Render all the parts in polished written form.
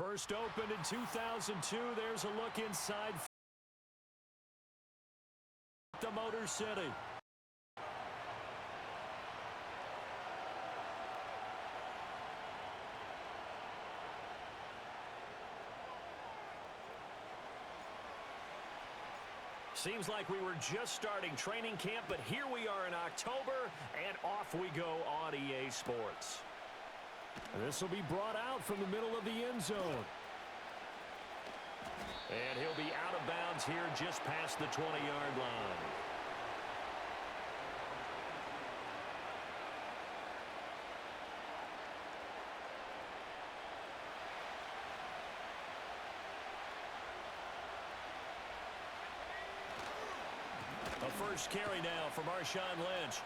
First opened in 2002. There's a look inside the Motor City. Seems like we were just starting training camp, but here we are in October, and off we go on EA Sports. This will be brought out from the middle of the end zone. And he'll be out of bounds here just past the 20-yard line. A first carry now from Marshawn Lynch.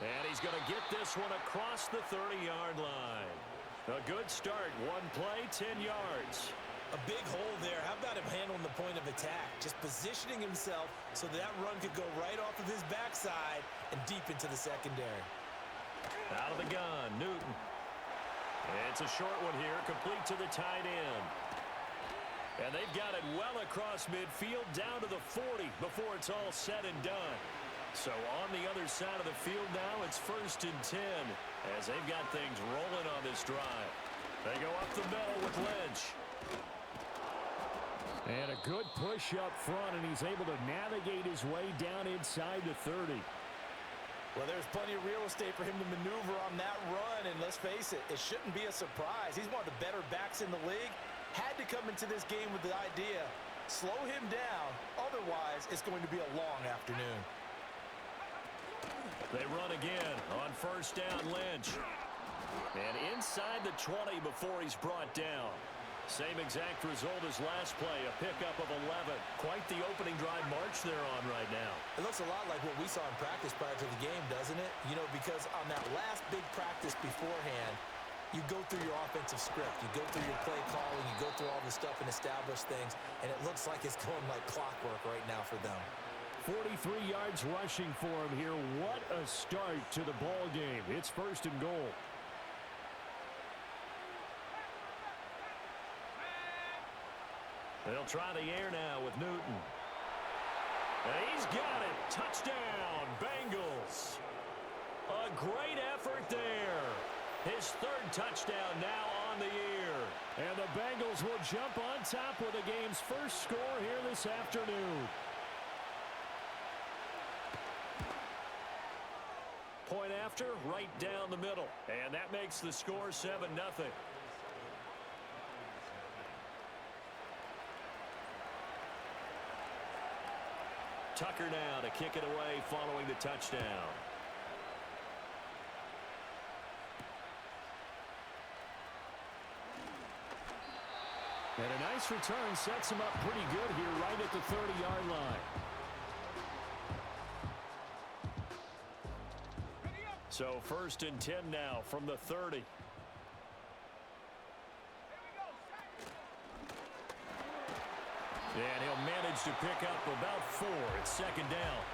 And he's going to get this one across the 30-yard line. A good start. One play, 10 yards. A big hole there. How about him handling the point of attack? Just positioning himself so that run could go right off of his backside and deep into the secondary. Out of the gun, Newton. It's a short one here, complete to the tight end. And they've got it well across midfield, down to the 40 before it's all said and done. So on the other side of the field now, it's 1st and 10 as they've got things rolling on this drive. They go up the middle with Lynch. And a good push up front, and he's able to navigate his way down inside the 30. Well, there's plenty of real estate for him to maneuver on that run, and let's face it, it shouldn't be a surprise. He's one of the better backs in the league. Had to come into this game with the idea, slow him down, otherwise it's going to be a long afternoon. They run again on first down, Lynch. And inside the 20 before he's brought down. Same exact result as last play, a pickup of 11. Quite the opening drive march they're on right now. It looks a lot like what we saw in practice prior to the game, doesn't it? You know, because on that last big practice beforehand, you go through your offensive script. You go through your play calling. You go through all the stuff and establish things. And it looks like it's going like clockwork right now for them. 43 yards rushing for him here. What a start to the ball game. It's 1st and goal. They'll try the air now with Newton. And he's got it. Touchdown, Bengals. A great effort there. His 3rd touchdown now on the year. And the Bengals will jump on top with the game's first score here this afternoon. Point after, right down the middle. And that makes the score 7-0. Tucker now to kick it away following the touchdown. And a nice return sets him up pretty good here right at the 30-yard line. So 1st and 10 now from the 30. And he'll manage to pick up about 4. It's 2nd down.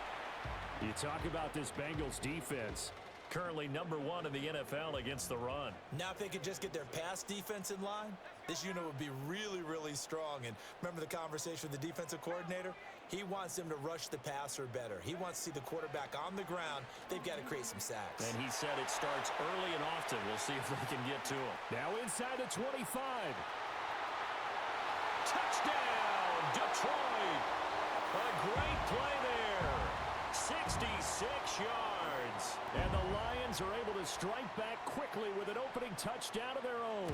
You talk about this Bengals defense. Currently #1 in the NFL against the run. Now if they could just get their pass defense in line, this unit would be really, really strong. And remember the conversation with the defensive coordinator? He wants them to rush the passer better. He wants to see the quarterback on the ground. They've got to create some sacks. And he said it starts early and often. We'll see if they can get to him. Now inside the 25. Touchdown, Detroit. A great play there. 66 yards. And the Lions are able to strike back quickly with an opening touchdown of their own.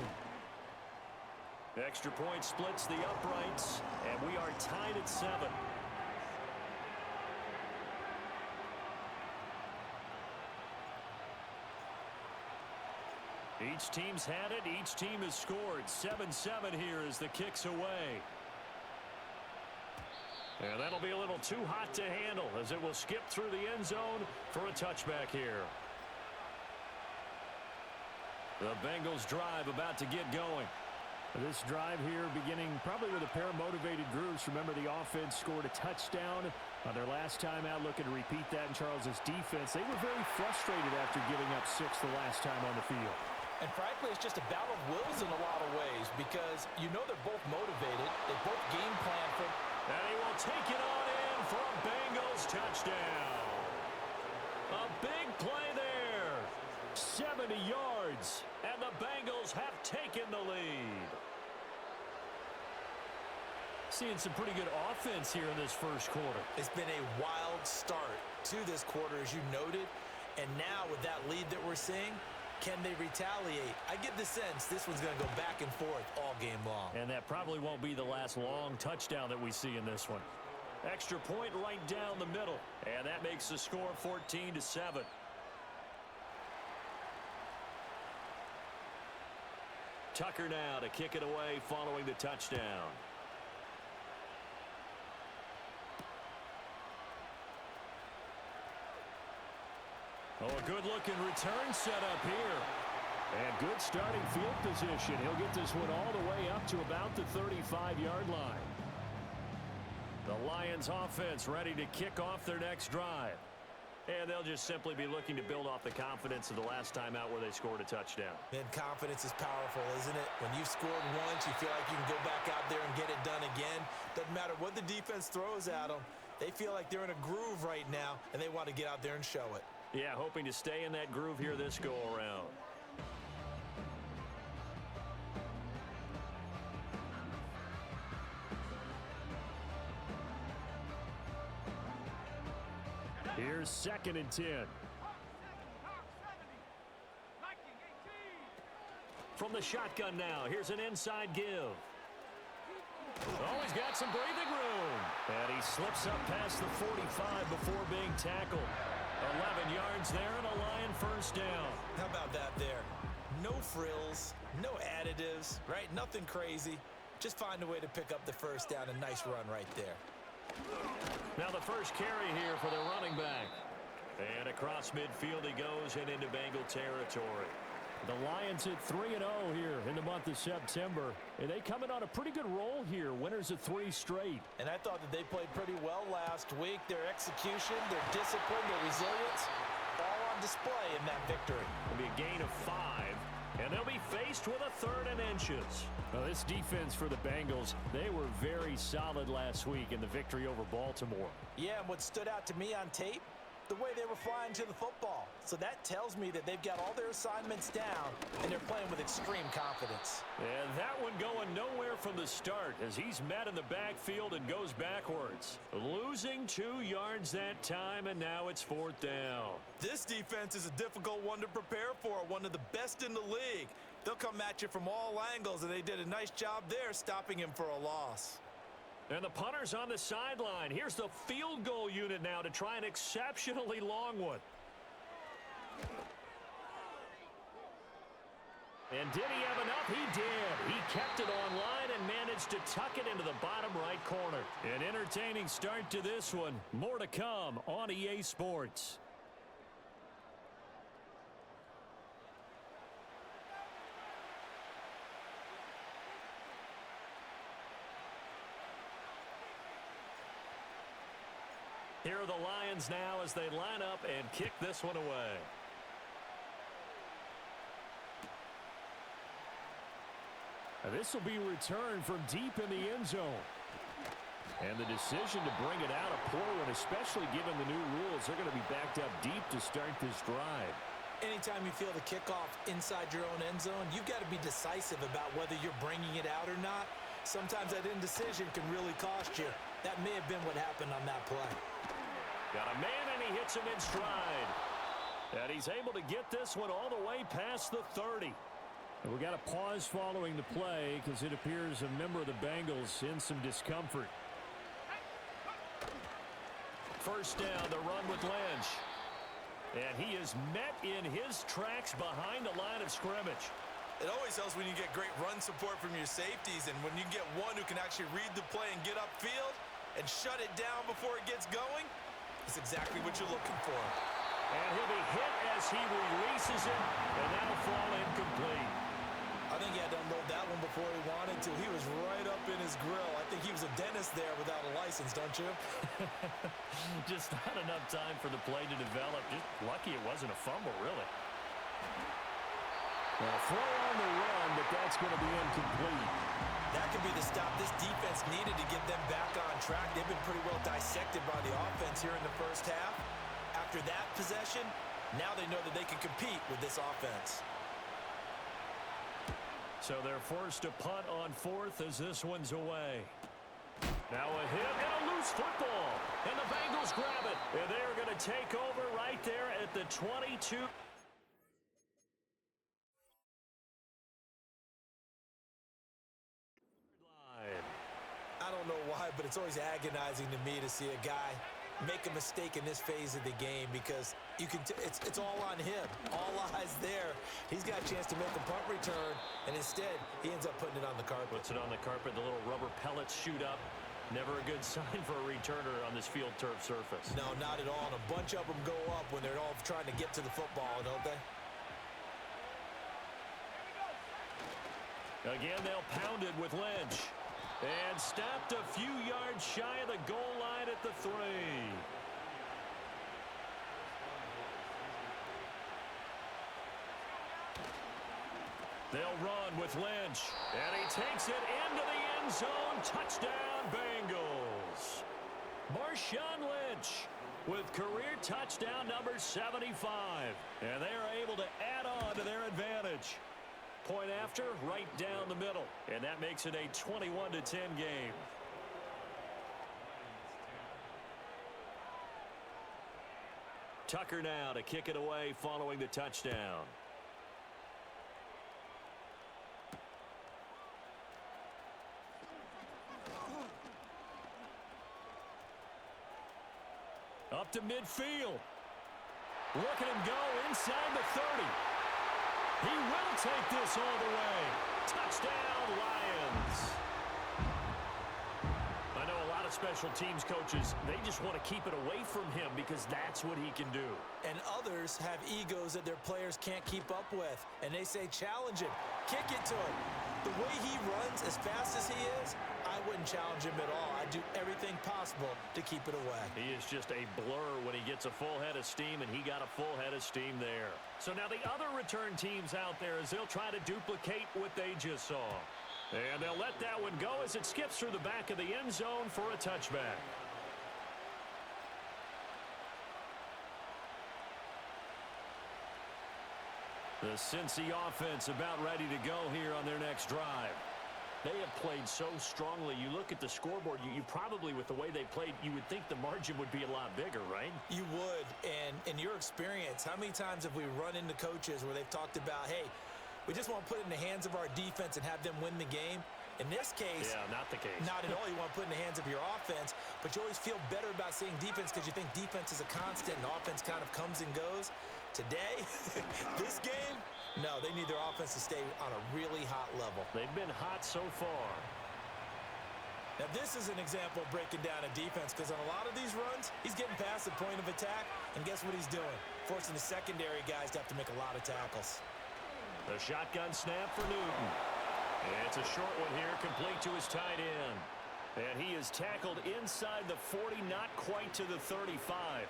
Extra point splits the uprights, and we are tied at 7. Each team's had it. Each team has scored. 7-7 here as the kick's away. And that'll be a little too hot to handle as it will skip through the end zone for a touchback here. The Bengals drive about to get going. This drive here beginning probably with a pair of motivated groups. Remember, the offense scored a touchdown on their last time out, looking to repeat that in Charles's defense. They were very frustrated after giving up 6 the last time on the field. And frankly, it's just a battle of wills in a lot of ways because you know they're both motivated. They both game plan for. And he will take it on in for a Bengals touchdown. A big play there. 70 yards. And the Bengals have taken the lead. Seeing some pretty good offense here in this first quarter. It's been a wild start to this quarter, as you noted. And now with that lead that we're seeing, can they retaliate? I get the sense this one's going to go back and forth all game long. And that probably won't be the last long touchdown that we see in this one. Extra point right down the middle. And that makes the score 14-7. Tucker now to kick it away following the touchdown. Oh, a good-looking return setup here. And good starting field position. He'll get this one all the way up to about the 35-yard line. The Lions offense ready to kick off their next drive. And they'll just simply be looking to build off the confidence of the last time out where they scored a touchdown. Man, confidence is powerful, isn't it? When you've scored once, you feel like you can go back out there and get it done again. Doesn't matter what the defense throws at them. They feel like they're in a groove right now, and they want to get out there and show it. Yeah, hoping to stay in that groove here this go-around. Here's 2nd and 10. From the shotgun now, here's an inside give. Oh, he's got some breathing room. And he slips up past the 45 before being tackled. 11 yards there and a Lion first down. How about that there? No frills, no additives, right? Nothing crazy. Just find a way to pick up the first down. A nice run right there. Now the first carry here for the running back. And across midfield he goes and into Bengal territory. The Lions at 3-0 here in the month of September. And they come in on a pretty good roll here. Winners of 3 straight. And I thought that they played pretty well last week. Their execution, their discipline, their resilience, all on display in that victory. It'll be a gain of 5. And they'll be faced with a 3rd and inches. Well, this defense for the Bengals, they were very solid last week in the victory over Baltimore. Yeah, and what stood out to me on tape, the way they were flying to the football. So that tells me that they've got all their assignments down, and they're playing with extreme confidence. And that one going nowhere from the start as he's met in the backfield and goes backwards. Losing 2 yards that time, and now it's 4th down. This defense is a difficult one to prepare for, one of the best in the league. They'll come at you from all angles, and they did a nice job there stopping him for a loss. And the punter's on the sideline. Here's the field goal unit now to try an exceptionally long one. And did he have enough? He did. He kept it on line and managed to tuck it into the bottom right corner. An entertaining start to this one. More to come on EA Sports. Here are the Lions now as they line up and kick this one away. This will be returned from deep in the end zone. And the decision to bring it out a poor one, especially given the new rules. They're going to be backed up deep to start this drive. Anytime you feel the kickoff inside your own end zone, you've got to be decisive about whether you're bringing it out or not. Sometimes that indecision can really cost you. That may have been what happened on that play. Got a man, and he hits him in stride. And he's able to get this one all the way past the 30. And we got a pause following the play because it appears a member of the Bengals in some discomfort. First down, the run with Lynch. And he is met in his tracks behind the line of scrimmage. It always helps when you get great run support from your safeties, and when you get one who can actually read the play and get upfield and shut it down before it gets going, it's exactly what you're looking for. And he'll be hit as he releases it, and that'll fall incomplete. I think he had to unload that one before he wanted to. He was right up in his grill. I think he was a dentist there without a license, don't you? Just not enough time for the play to develop. Just lucky it wasn't a fumble, really. Throw on the run, but that's going to be incomplete. That could be the stop this defense needed to get them back on track. They've been pretty well dissected by the offense here in the first half. After that possession, now they know that they can compete with this offense. So they're forced to punt on fourth as this one's away. Now a hit and a loose football. And the Bengals grab it. And they're going to take over right there at the 22. I don't know why, but it's always agonizing to me to see a guy make a mistake in this phase of the game because you can it's all on him. All eyes there. He's got a chance to make a punt return, and instead, he ends up putting it on the carpet. Puts it on the carpet. The little rubber pellets shoot up. Never a good sign for a returner on this field turf surface. No, not at all. And a bunch of them go up when they're all trying to get to the football, don't they? Again, they'll pound it with Lynch. And stopped a few yards shy of the goal line at the 3. They'll run with Lynch. And he takes it into the end zone. Touchdown, Bengals. Marshawn Lynch with career touchdown number 75. And they are able to add on to their advantage. Point after, right down the middle. And that makes it a 21-10 game. Tucker now to kick it away following the touchdown. Up to midfield. Look at him go inside the 30. He will take this all the way. Touchdown, Lions. I know a lot of special teams coaches, they just want to keep it away from him because that's what he can do. And others have egos that their players can't keep up with. And they say, challenge him. Kick it to him. The way he runs as fast as he is, I wouldn't challenge him at all. I'd do everything possible to keep it away. He is just a blur when he gets a full head of steam, and he got a full head of steam there. So now the other return teams out there as they'll try to duplicate what they just saw. And they'll let that one go as it skips through the back of the end zone for a touchback. The Cincy offense about ready to go here on their next drive. They have played so strongly. You look at the scoreboard, you probably, with the way they played, you would think the margin would be a lot bigger, right? You would. And in your experience, how many times have we run into coaches where they've talked about, hey, we just want to put it in the hands of our defense and have them win the game? In this case, yeah, not the case. Not at all. You want to put it in the hands of your offense, but you always feel better about seeing defense because you think defense is a constant and offense kind of comes and goes. Today, this game, no, they need their offense to stay on a really hot level. They've been hot so far. Now, this is an example of breaking down a defense because on a lot of these runs, he's getting past the point of attack, and guess what he's doing? Forcing the secondary guys to have to make a lot of tackles. The shotgun snap for Newton. It's a short one here, complete to his tight end. And he is tackled inside the 40, not quite to the 35.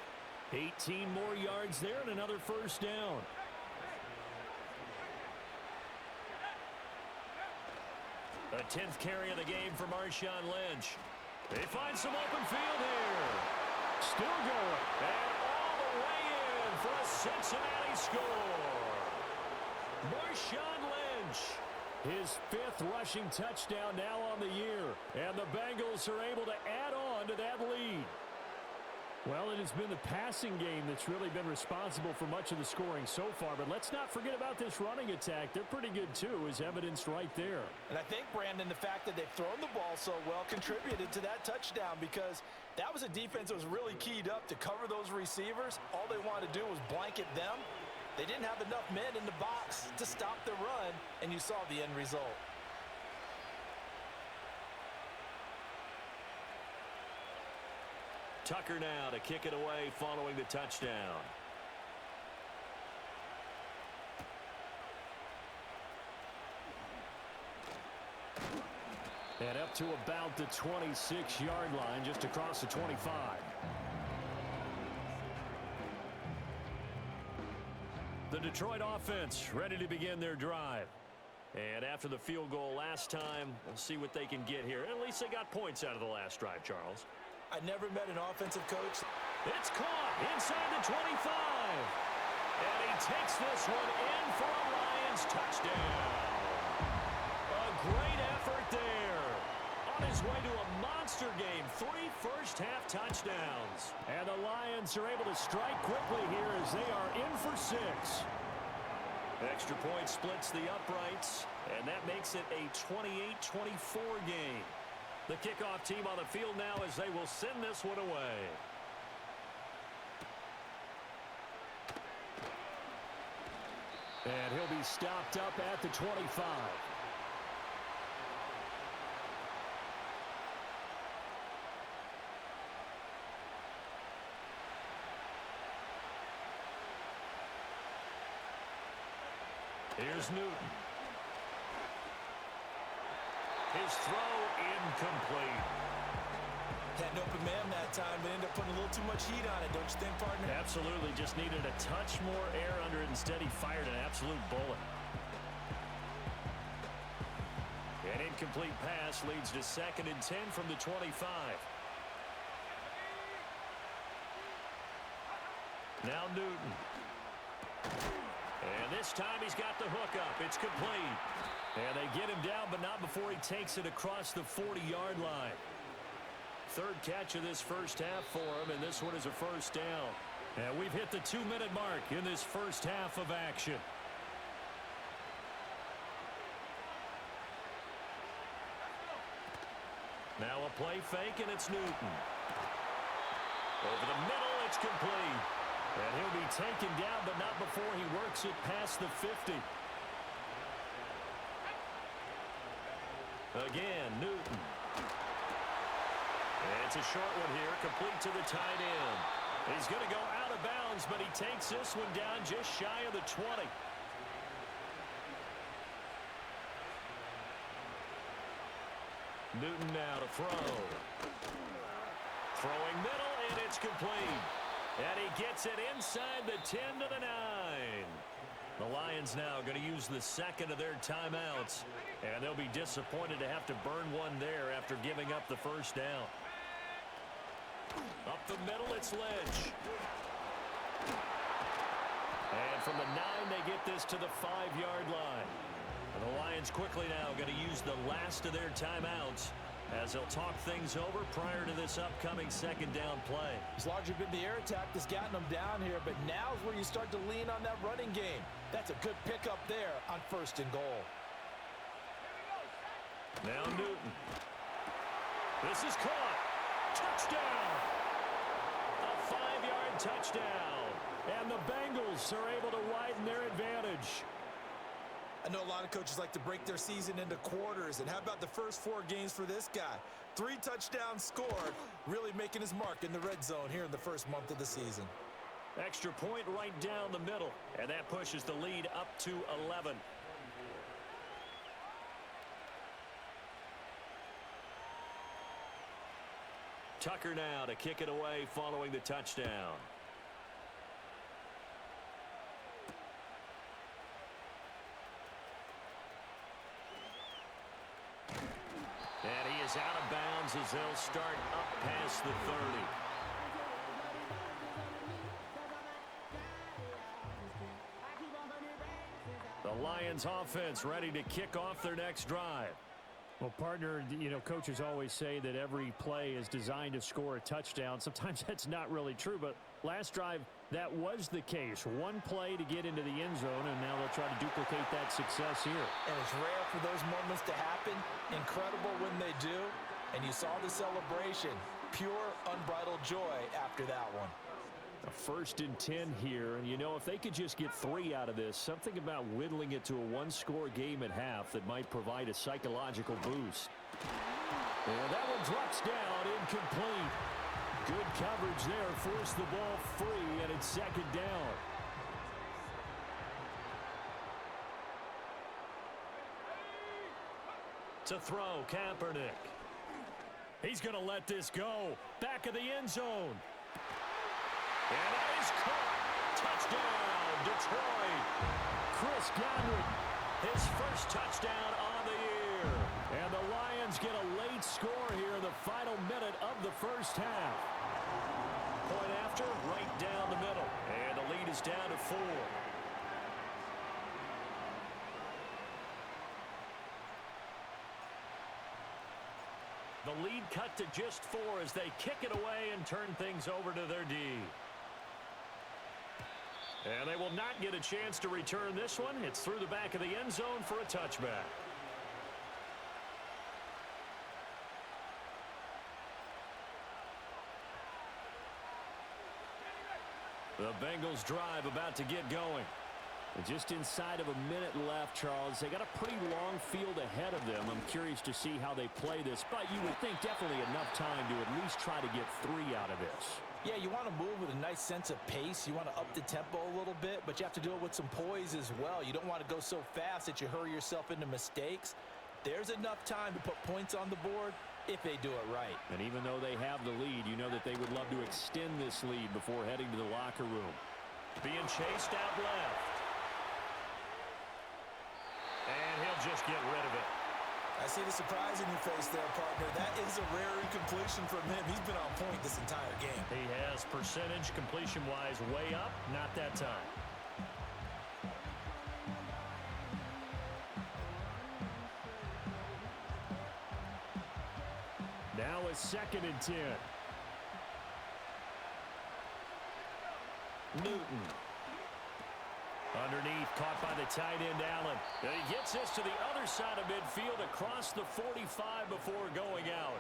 18 more yards there and another first down. The 10th carry of the game for Marshawn Lynch. They find some open field here. Still going. And all the way in for a Cincinnati score. Marshawn Lynch. His 5th rushing touchdown now on the year. And the Bengals are able to add on to that lead. Well, it has been the passing game that's really been responsible for much of the scoring so far. But let's not forget about this running attack. They're pretty good, too, as evidenced right there. And I think, Brandon, the fact that they've thrown the ball so well contributed to that touchdown because that was a defense that was really keyed up to cover those receivers. All they wanted to do was blanket them. They didn't have enough men in the box to stop the run, and you saw the end result. Tucker now to kick it away following the touchdown. And up to about the 26-yard line, just across the 25. The Detroit offense ready to begin their drive. And after the field goal last time, we'll see what they can get here. At least they got points out of the last drive, Charles. I never met an offensive coach. It's caught inside the 25. And he takes this one in for a Lions touchdown. A great effort there. On his way to a monster game, 3 first-half touchdowns. And the Lions are able to strike quickly here as they are in for 6. Extra point splits the uprights, and that makes it a 28-24 game. The kickoff team on the field now as they will send this one away. And he'll be stopped up at the 25. Here's Newton. His throw incomplete. Had an open man that time, but ended up putting a little too much heat on it, don't you think, partner? Absolutely. Just needed a touch more air under it. Instead, he fired an absolute bullet. An incomplete pass leads to 2nd and 10 from the 25. Now Newton. And this time he's got the hook up. It's complete. And they get him down, but not before he takes it across the 40-yard line. 3rd catch of this first half for him, and this one is a first down. And we've hit the 2-minute mark in this first half of action. Now a play fake, and it's Newton. Over the middle, it's complete. And he'll be taken down, but not before he works it past the 50. Again, Newton. And it's a short one here, complete to the tight end. He's going to go out of bounds, but he takes this one down just shy of the 20. Newton now to throw. Throwing middle, and it's complete. And he gets it inside the 10 to the 9. The Lions now going to use the 2nd of their timeouts. And they'll be disappointed to have to burn one there after giving up the first down. Up the middle, it's Lynch. And from the 9, they get this to the 5-yard line. And the Lions quickly now going to use the last of their timeouts as they'll talk things over prior to this upcoming 2nd down play. It's largely been the air attack that's gotten them down here, but now's where you start to lean on that running game. That's a good pickup there on 1st and goal. Now Newton. This is caught. Touchdown! A 5-yard touchdown. And the Bengals are able to widen their advantage. I know a lot of coaches like to break their season into quarters, and how about the first 4 games for this guy? 3 touchdowns scored, really making his mark in the red zone here in the first month of the season. Extra point right down the middle, and that pushes the lead up to 11. Tucker now to kick it away following the touchdown. And he is out of bounds as they'll start up past the 30. The Lions offense ready to kick off their next drive. Well, partner, you know, coaches always say that every play is designed to score a touchdown. Sometimes that's not really true, but last drive, that was the case. One play to get into the end zone, and now they'll try to duplicate that success here. And it's rare for those moments to happen. Incredible when they do. And you saw the celebration. Pure, unbridled joy after that one. A 1st and 10 here, and you know, if they could just get 3 out of this, something about whittling it to a 1-score game at half that might provide a psychological boost. And that one drops down, incomplete. Good coverage there, forced the ball free, and it's 2nd down. To throw, Kaepernick. He's going to let this go. Back of the end zone. And that is caught. touchdown, Detroit. Chris Godwin, His first touchdown on the year. and the Lions get a late score here in the final minute of the first half. Point after, right down the middle. And the lead is down to 4. The lead cut to just 4 as they kick it away and turn things over to their D. And they will not get a chance to return this one. It's through the back of the end zone for a touchback. The Bengals drive about to get going. And just inside of a minute left, Charles. They got a pretty long field ahead of them. I'm curious to see how they play this, but you would think definitely enough time to at least try to get 3 out of this. Yeah, you want to move with a nice sense of pace. You want to up the tempo a little bit, but you have to do it with some poise as well. You don't want to go so fast that you hurry yourself into mistakes. There's enough time to put points on the board if they do it right. And even though they have the lead, you know that they would love to extend this lead before heading to the locker room. Being chased out left. And he'll just get rid of it. I see the surprise in your face there, partner. That is a rare incompletion from him. He's been on point this entire game. He has percentage completion-wise way up. Not that time. Now a 2nd and 10. Newton. Underneath, caught by the tight end, Allen. And he gets this to the other side of midfield across the 45 before going out.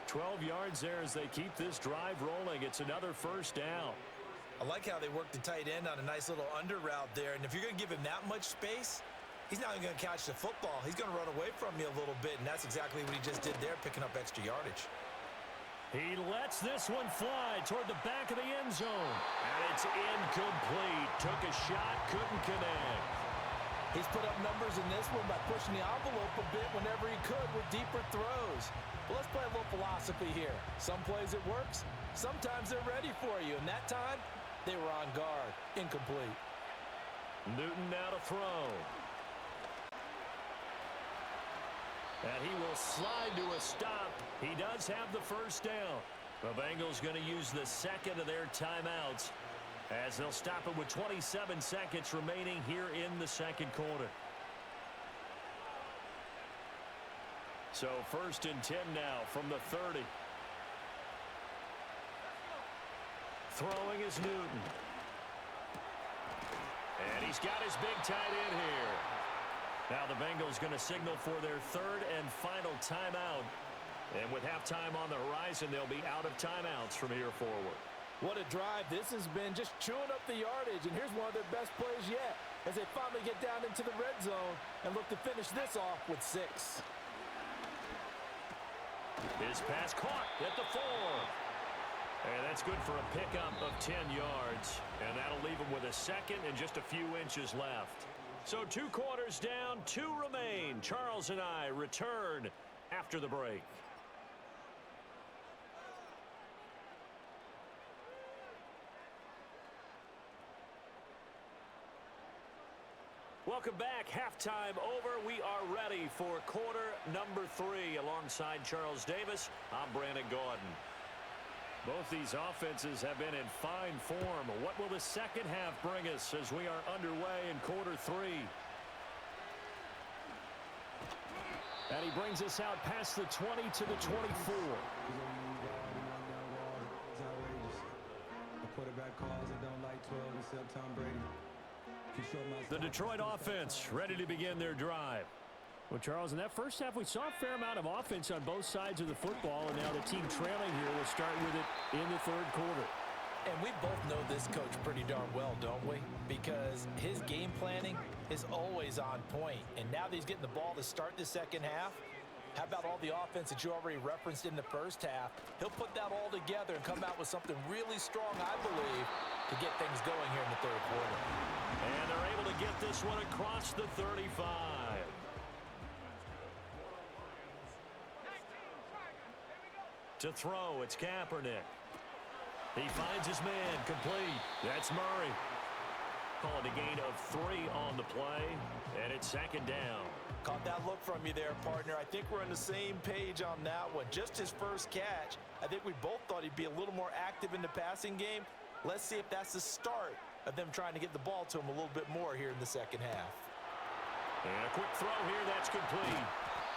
12 yards there as they keep this drive rolling. It's another first down. I like how they work the tight end on a nice little under route there. And if you're going to give him that much space, he's not even going to catch the football. He's going to run away from you a little bit, and that's exactly what he just did there, picking up extra yardage. He lets this one fly toward the back of the end zone. And it's incomplete. Took a shot, couldn't connect. He's put up numbers in this one by pushing the envelope a bit whenever he could with deeper throws. But let's play a little philosophy here. Some plays it works. Sometimes they're ready for you. And that time, they were on guard. Incomplete. Newton now to throw. And he will slide to a stop. He does have the first down. The Bengals going to use the second of their timeouts as they'll stop it with 27 seconds remaining here in the second quarter. So 1st and 10 now from the 30. Throwing is Newton. And he's got his big tight end here. Now the Bengals going to signal for their 3rd and final timeout. And with halftime on the horizon, they'll be out of timeouts from here forward. What a drive this has been, just chewing up the yardage. And here's one of their best plays yet as they finally get down into the red zone and look to finish this off with 6. His pass caught at the 4. And that's good for a pickup of 10 yards. And that'll leave him with a second and just a few inches left. So 2 quarters down, 2 remain. Charles and I return after the break. Welcome back. Halftime over. We are ready for quarter number 3 alongside Charles Davis. I'm Brandon Gaudin. Both these offenses have been in fine form. What will the second half bring us as we are underway in quarter 3? And he brings us out past the 20 to the 24. The Detroit offense ready to begin their drive. Well, Charles, in that first half, we saw a fair amount of offense on both sides of the football, and now the team trailing here will start with it in the 3rd quarter. And we both know this coach pretty darn well, don't we? Because his game planning is always on point. And now that he's getting the ball to start the second half, how about all the offense that you already referenced in the first half? He'll put that all together and come out with something really strong, I believe, to get things going here in the 3rd quarter. And they're able to get this one across the 35. To throw, it's Kaepernick. He finds his man, complete. That's Murray. Calling a gain of 3 on the play, and it's second down. Caught that look from you there, partner. I think we're on the same page on that one. Just his first catch. I think we both thought he'd be a little more active in the passing game. Let's see if that's the start of them trying to get the ball to him a little bit more here in the second half. And a quick throw here, that's complete.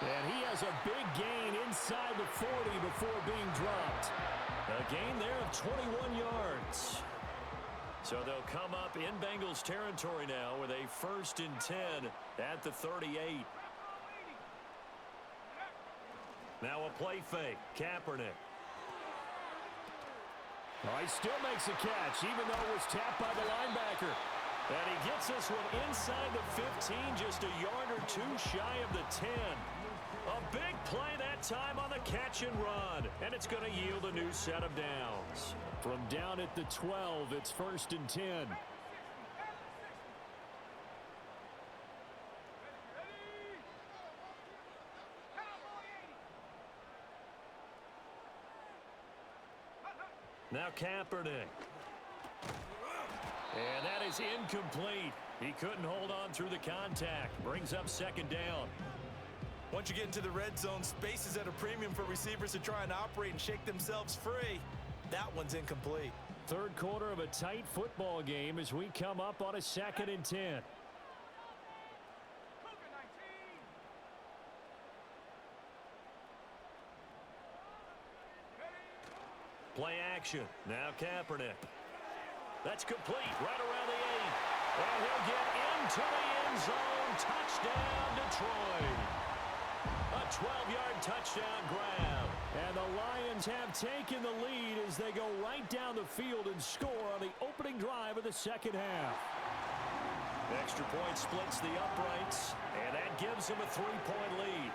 And he has a big gain inside the 40 before being dropped. A gain there of 21 yards. So they'll come up in Bengals territory now with a 1st and 10 at the 38. Now a play fake. Kaepernick. Oh, he still makes a catch, even though it was tapped by the linebacker. And he gets this one inside the 15, just a yard or 2 shy of the 10. A big play that time on the catch and run. And it's going to yield a new set of downs. From down at the 12, it's 1st and 10. Now Kaepernick. And that is incomplete. He couldn't hold on through the contact. Brings up second down. Once you get into the red zone, space is at a premium for receivers to try and operate and shake themselves free. That one's incomplete. Third quarter of a tight football game as we come up on a 2nd and 10. Play action. Now Kaepernick. That's complete right around the 8. And he'll get into the end zone. Touchdown, Detroit. A 12-yard touchdown grab. And the Lions have taken the lead as they go right down the field and score on the opening drive of the second half. Extra point splits the uprights, and that gives them a 3-point lead.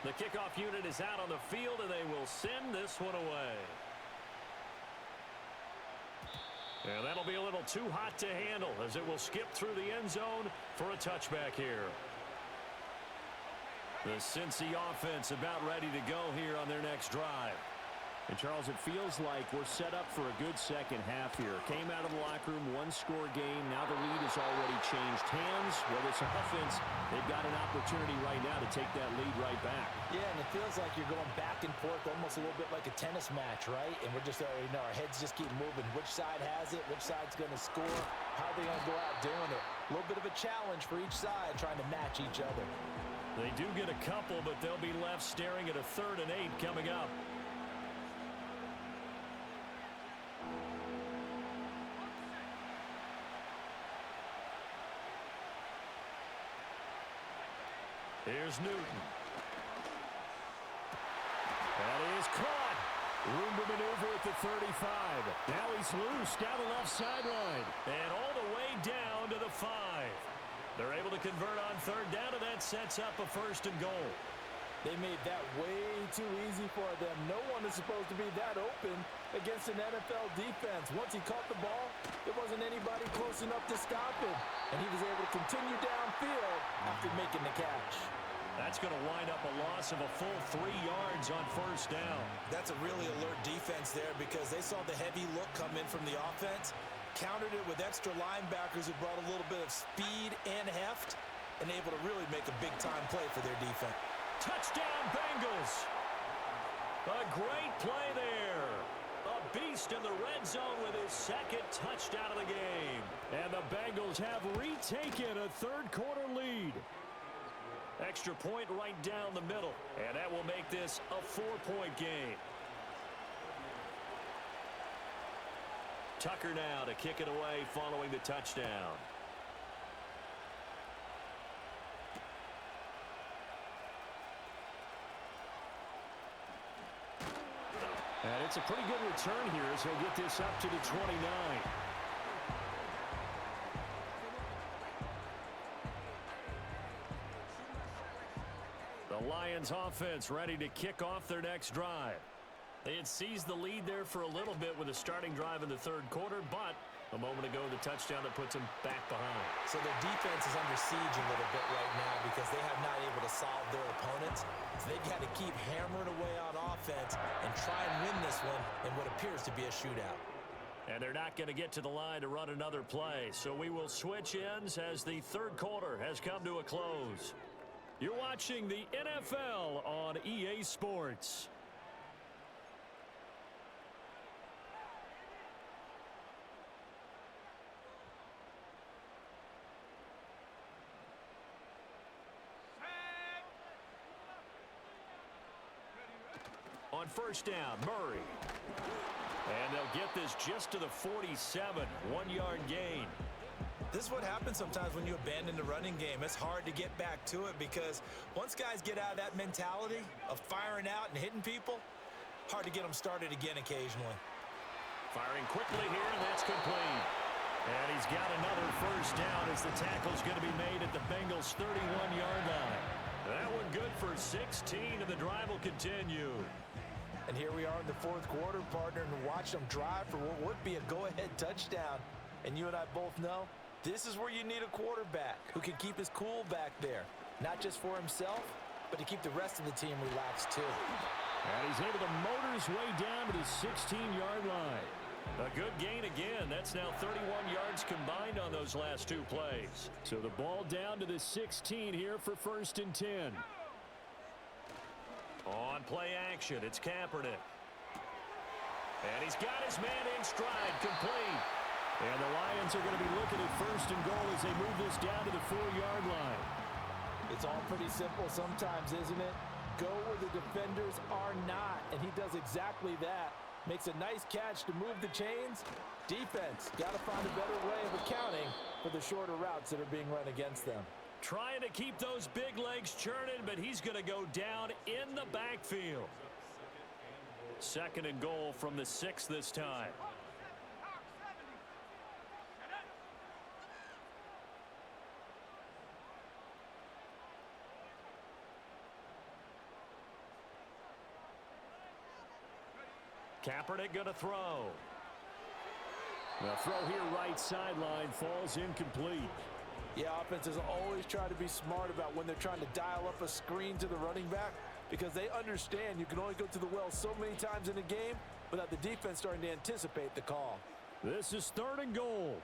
The kickoff unit is out on the field, and they will send this one away. And that'll be a little too hot to handle as it will skip through the end zone for a touchback here. The Cincy offense about ready to go here on their next drive. And, Charles, it feels like we're set up for a good second half here. Came out of the locker room, one-score game. Now the lead has already changed hands. Whether it's offense, they've got an opportunity right now to take that lead right back. Yeah, and it feels like you're going back and forth almost a little bit like a tennis match, right? And we're just already know our heads just keep moving. Which side has it? Which side's going to score? How are they going to go out doing it? A little bit of a challenge for each side trying to match each other. They do get a couple, but they'll be left staring at a 3rd and 8 coming up. Here's Newton. That is caught. Room to maneuver at the 35. Now he's loose down the left sideline. And all the way down to the 5. They're able to convert on 3rd down, and that sets up a 1st and goal. They made that way too easy for them. No one is supposed to be that open against an NFL defense. Once he caught the ball, there wasn't anybody close enough to stop him. And he was able to continue downfield after making the catch. That's going to wind up a loss of a full 3 yards on 1st down. That's a really alert defense there because they saw the heavy look come in from the offense, countered it with extra linebackers who brought a little bit of speed and heft, and able to really make a big-time play for their defense. Touchdown, Bengals. A great play there. A beast in the red zone with his 2nd touchdown of the game. And the Bengals have retaken a 3rd quarter lead. Extra point right down the middle. And that will make this a 4-point game. Tucker now to kick it away following the touchdown. And it's a pretty good return here as he'll get this up to the 29. The Lions offense ready to kick off their next drive. They had seized the lead there for a little bit with a starting drive in the 3rd quarter, but A moment ago, the touchdown that puts them back behind. So their defense is under siege a little bit right now because they have not able to solve their opponents. So they've got to keep hammering away on offense and try and win this one in what appears to be a shootout. And they're not going to get to the line to run another play. So we will switch ends as the third quarter has come to a close. You're watching the NFL on EA Sports. On first down, Murray. And they'll get this just to the 47, 1-yard gain. This is what happens sometimes when you abandon the running game. It's hard to get back to it because once guys get out of that mentality of firing out and hitting people, hard to get them started again occasionally. Firing quickly here, and that's complete. And he's got another first down as the tackle's going to be made at the Bengals' 31-yard line. That one good for 16, and the drive will continue. And here we are in the fourth quarter, partner, and watch them drive for what would be a go-ahead touchdown. And you and I both know this is where you need a quarterback who can keep his cool back there, not just for himself, but to keep the rest of the team relaxed too. And he's able to motor his way down to the 16-yard line. A good gain again. That's now 31 yards combined on those last two plays. So the ball down to the 16 here for first and 10. On play action, it's Kaepernick. And he's got his man in stride, complete. And the Lions are going to be looking at first and goal as they move this down to the 4-yard line. It's all pretty simple sometimes, isn't it? Go where the defenders are not, and he does exactly that. Makes a nice catch to move the chains. Defense got to find a better way of accounting for the shorter routes that are being run against them. Trying to keep those big legs churning, but he's going to go down in the backfield. Second and goal from the 6 this time. Kaepernick going to throw. The throw here right sideline falls incomplete. Yeah, offenses always try to be smart about when they're trying to dial up a screen to the running back because they understand you can only go to the well so many times in a game without the defense starting to anticipate the call. This is third and goal.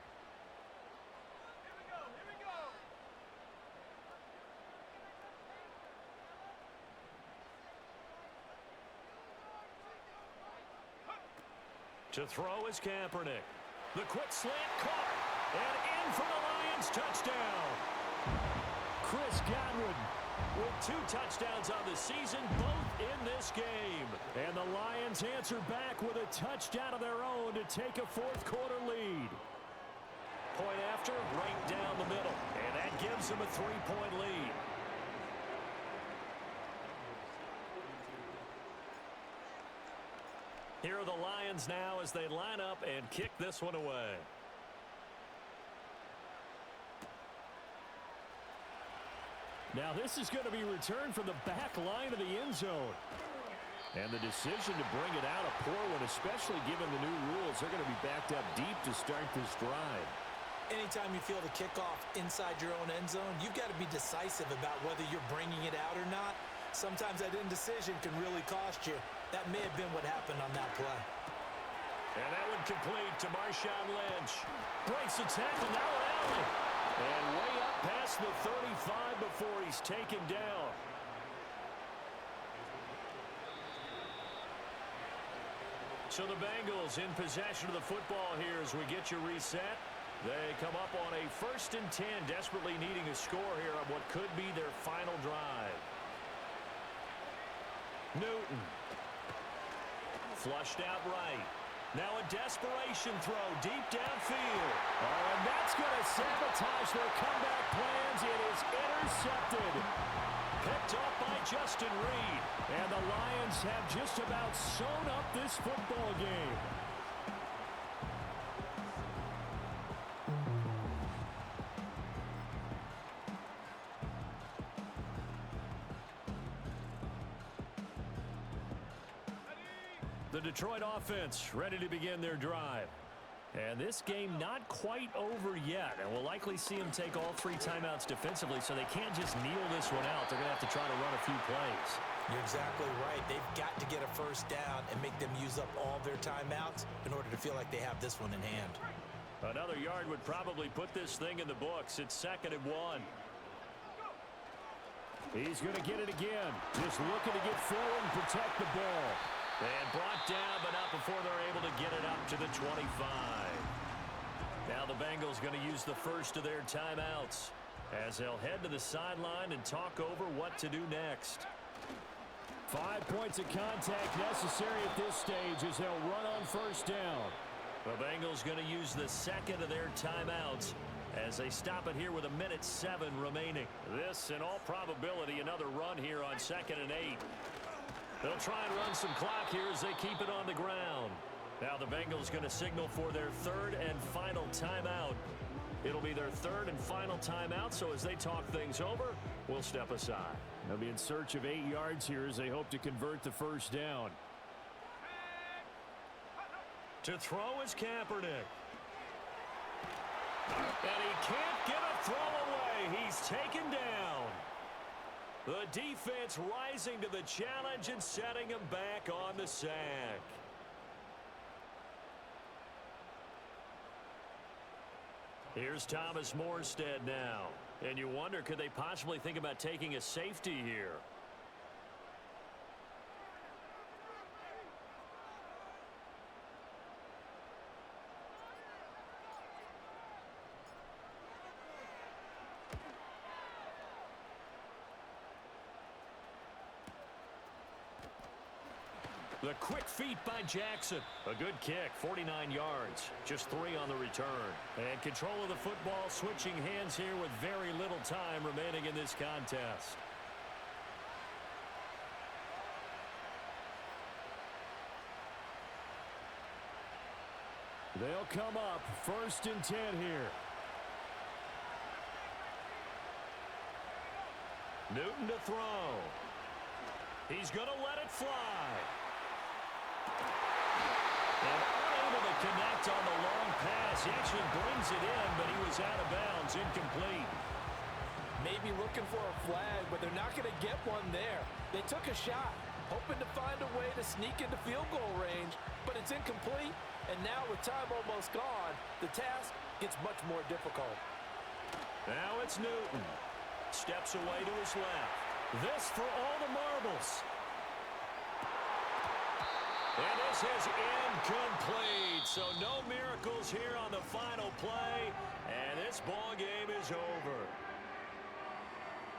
To throw is Kaepernick. The quick slant caught. And in for the Lions touchdown. Chris Godwin with 2 touchdowns on the season, both in this game. And the Lions answer back with a touchdown of their own to take a fourth quarter lead. Point after, right down the middle. And that gives them a 3-point lead. Here are the Lions now as they line up and kick this one away. Now this is going to be returned from the back line of the end zone. And the decision to bring it out, a poor one, especially given the new rules. They're going to be backed up deep to start this drive. Anytime you feel the kickoff inside your own end zone, you've got to be decisive about whether you're bringing it out or not. Sometimes that indecision can really cost you. That may have been what happened on that play. And that one complete to Marshawn Lynch. Breaks the tackle, now an alley. And way up past the 35 before he's taken down. So the Bengals in possession of the football here as we get you reset. They come up on a first and 10, desperately needing a score here on what could be their final drive. Newton. Flushed out right. Now a desperation throw deep downfield. Oh, and that's going to sabotage their comeback plans. It is intercepted. Picked up by Justin Reed. And the Lions have just about sewn up this football game. The Detroit offense ready to begin their drive. And this game not quite over yet, and we'll likely see them take all 3 timeouts defensively, so they can't just kneel this one out. They're going to have to try to run a few plays. You're exactly right. They've got to get a first down and make them use up all their timeouts in order to feel like they have this one in hand. Another yard would probably put this thing in the books. It's 2nd and 1. He's going to get it again. Just looking to get forward and protect the ball. And brought down, but not before they're able to get it up to the 25. Now the Bengals going to use the first of their timeouts as they'll head to the sideline and talk over what to do next. 5 points of contact necessary at this stage as they'll run on first down. The Bengals going to use the second of their timeouts as they stop it here with 1:07 remaining. This, in all probability, another run here on 2nd and 8. They'll try and run some clock here as they keep it on the ground. Now the Bengals going to signal for their 3rd and final timeout. It'll be their 3rd and final timeout, so as they talk things over, we'll step aside. They'll be in search of 8 yards here as they hope to convert the first down. To throw is Kaepernick. And he can't get a throw away. He's taken down. The defense rising to the challenge and setting him back on the sack. Here's Thomas Morstead now. And you wonder, could they possibly think about taking a safety here? The quick feet by Jackson. A good kick, 49 yards. Just 3 on the return. And control of the football, switching hands here with very little time remaining in this contest. They'll come up 1st and 10 here. Newton to throw. He's going to let it fly. And unable to connect on the long pass. He actually brings it in, but he was out of bounds, incomplete. Maybe looking for a flag, but they're not going to get one there. They took a shot, hoping to find a way to sneak into field goal range, but it's incomplete. And now with time almost gone, the task gets much more difficult. Now it's Newton. Steps away to his left. This for all the marbles. And this is incomplete. So no miracles here on the final play. And this ball game is over.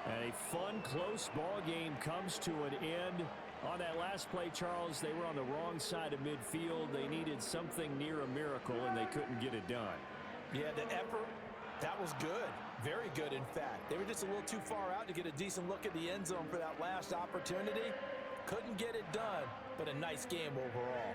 And a fun, close ball game comes to an end. On that last play, Charles, they were on the wrong side of midfield. They needed something near a miracle, and they couldn't get it done. Yeah, the effort, that was good. Very good, in fact. They were just a little too far out to get a decent look at the end zone for that last opportunity. Couldn't get it done, but a nice game overall.